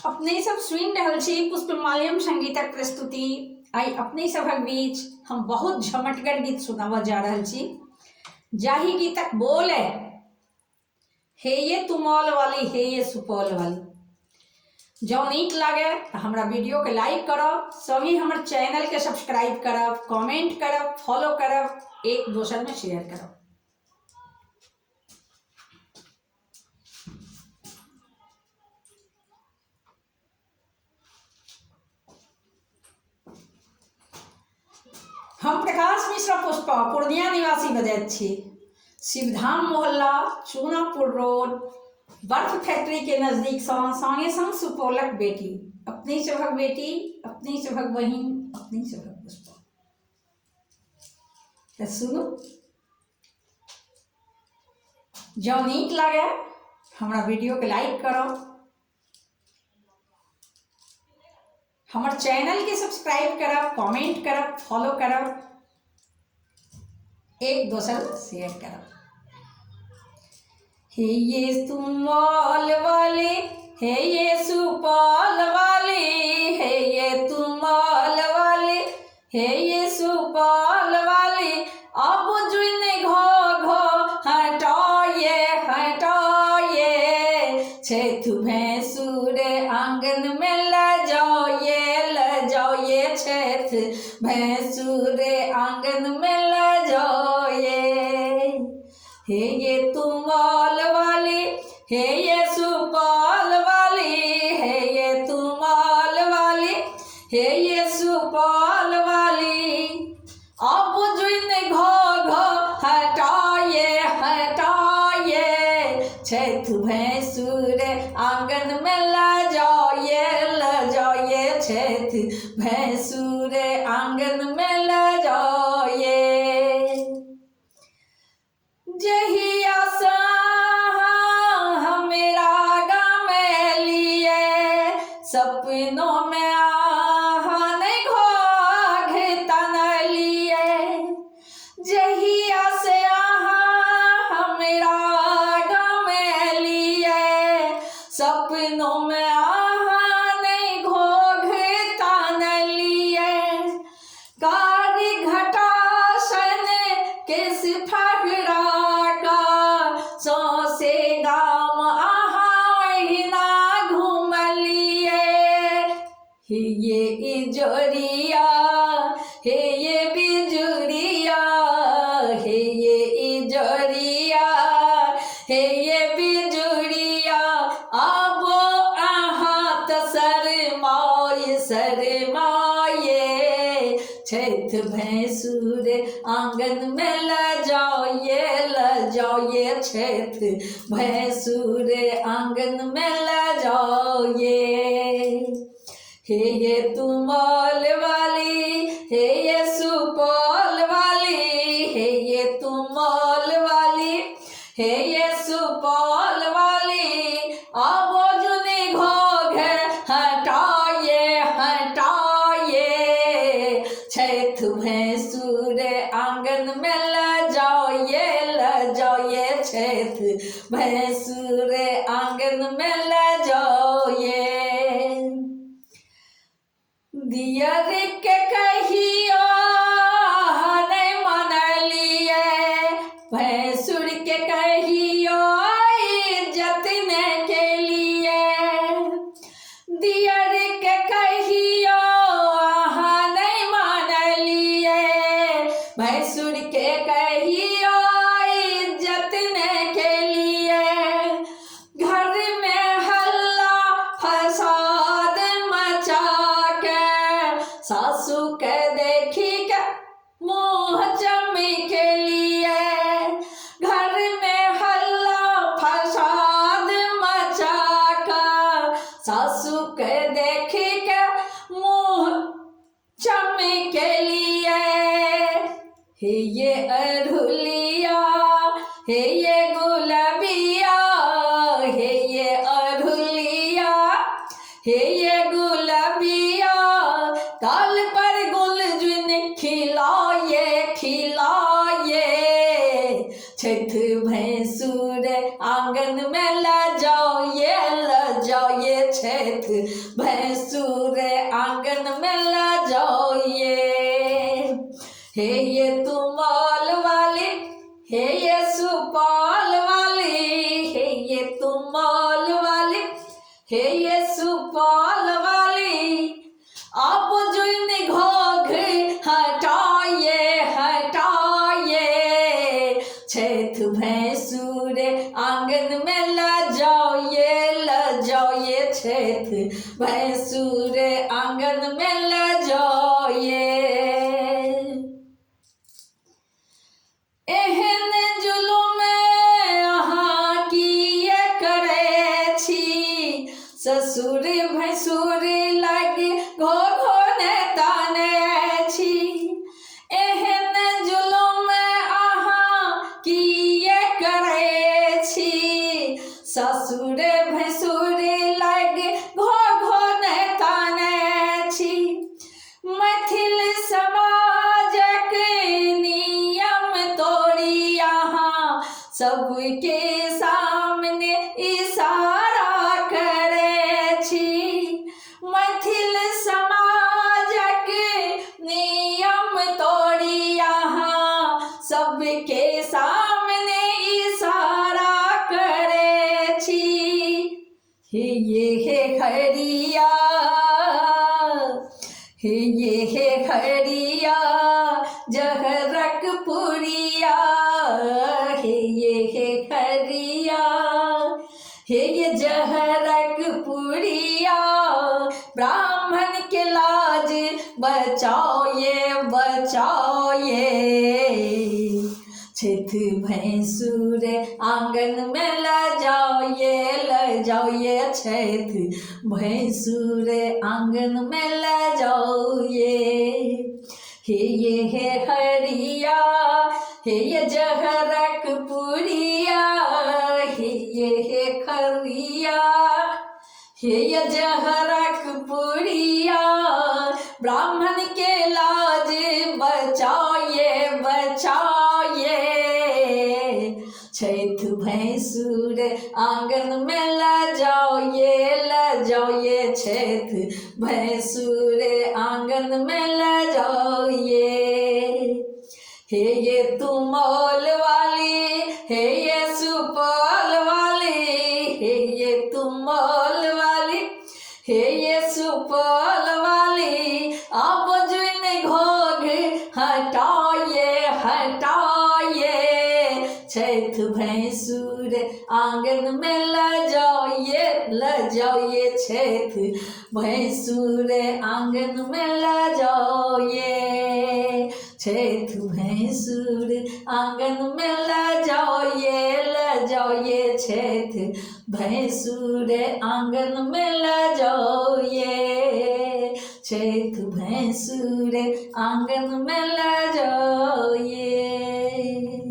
अपने सब सुनि रहल छी पुष्पमाल्यम संगीतक प्रस्तुति। आई अपने सभक बीच हम बहुत झमटगर गीत सुनाबऽ जा रहल छी, जाहि गीतक बोल है हे ये तुमौल वाली, हे ये सुपौल वाली। जँ नीक लागे तो हमरा वीडियो के लाइक करब, संगे हमर चैनल के सब्सक्राइब करब, कमेंट करब, फॉलो करब, एक दोसर में शेयर करब। हम प्रकाश मिश्रा पुष्पा पूर्णिया निवासी बजैत छी। शिवधाम मोहल्ला, चूनापुर रोड, बर्फ फैक्ट्री के नजदीक संगे संग सुपौलक बेटी, अपनी सभक बेटी, अपनी सभक बहिन, अपनी सभक पुष्पा। तो सुनू, जँ नीक लागे हमरा वीडियो के लाइक करब, हमर चैनल के सब्सक्राइब करब, कमेंट करब, फॉलो करब, एक दोसर शेयर करब। हे ये तुमौल वाले, हे ये सुपौल वाले, हे ये तुमौल वाले, हे ये सुपौल वाले। अब जुन घो हटाए हटाए, छेथु भैंसुर आंगन में ल जाओ ये छेथ भैंसुर आंगन में ल जाओ ये। हे ये तुमौल वाली, हे ये सुपौल वाली, हे ये तुमौल वाली, हे ये सुपौल वाली। अब जुन घो हटाए हटाए, छेथ भैंसुर आंगन में ल जाओ ये छेथ भैंसुर आंगन में ल जाओ ये। जहिया सा मेरा गाँव लिए, सपनों में नहीं घोघता न लिए। जहिया से मेरा गाँव लिए, सपनों में नहीं घोघता न लिए। कारी घटा सन किस फगड़ा का, सौसे गाम ना घूम लिए। हे ये इजोरिया, हे ये बिजुरिया, हे ये इजोरिया, हे ये बिजुरिया। आबो आहाँ त शरमाए, छेथ भैंसुर आंगन में ल जाओ ये छेथ भैंसुर आंगन में ल जाओ ये। हे ये तुमौल वाली, हे ये सुपौल वाली, हे ये तुमौल वाली, हे ये सुपौल वाली। अब जुनी घोघ हटाए हटाए, छेथ भैंसुर आंगन में ल जाओ ये छेथ भैंसुर आंगन में ल जाओ ये। दियर के कहियो नहीं मनलिए, भैंसुर के कहियो इज्जत न के लिए। दियर के कहियो नहीं मनलिए, भैंसुर के कहियो इज्जत न के लिए। घर में हल्ला फसाद मचा के, सासू के देखी के मुँह चमक लिए। घर में हल्ला फसाद मचा के, सासू के देखी के मुँह चमक लिए। हे ये अड़हुलिया, हे ये गुलाबिया, हे ये अड़हुलिया, हे ये गुलाबिया। काल पर गुल जुन खिलाए खिलाए, छेथ भैंसुर आंगन में ल जाओ ये छेथ भैंसुर आंगन में ला जाओ ये तुमौल वाली, हे ये सुपौल वाली, हे ये तुमौल वाली, हे ये सुपौल वाली, आप जुइन घोघ हटाइए हटाइए, छठ भैंसुर आंगन में ला जाइए, छठ भैंसुर आंगन में ला जाइए। एहन जुलुम अहाँ किए करे छी, ससुर भैंसुर लगे घो घोने ताने छी, एहन जुलुम अहाँ किए करे छी, ससुर भैंसुर लगे घो घोने ताने छी, मैथिल समाजक नियम तोड़ी अहाँ सबके सामने इशारा करे छी, मैथिल समाजक नियम तोड़ी अहाँ सबके सामने इशारा करे छी। ये खड़िया, ये खड़िया जहरक पुरिया, ये खड़िया, ये जहरक पुरिया, ब्राह्मण के लाज बचाओ ये, छठ भैंसुर आंगन में ला जाओ ये, छठ भैंसुर आंगन में ला जाओ ये हरिया, ये जहरक पुरिया, ये खरिया, ये जहरक पुरिया, ब्राह्मण के लाज बचाइए, छठ भैंसुर आंगन में ला जाओ ये, छठ भैंसुर आंगन में ला जाओ ये तुमौल वाली, हे ये सुपौल वाली, ये तुमौल वाली, हे ये सुपौल वाली, आप जुइन घोघ हटाइए, छठ भैंसुर आंगन में ला जाओ ये, छठ भैंसुर आंगन में ला जाओ ये, छठ भैंसुर आंगन में ला जाओ ये, छठ भैंसुर आंगन में ला जाओ ये, छठ भैंसुर आंगन में ला जाओ ये।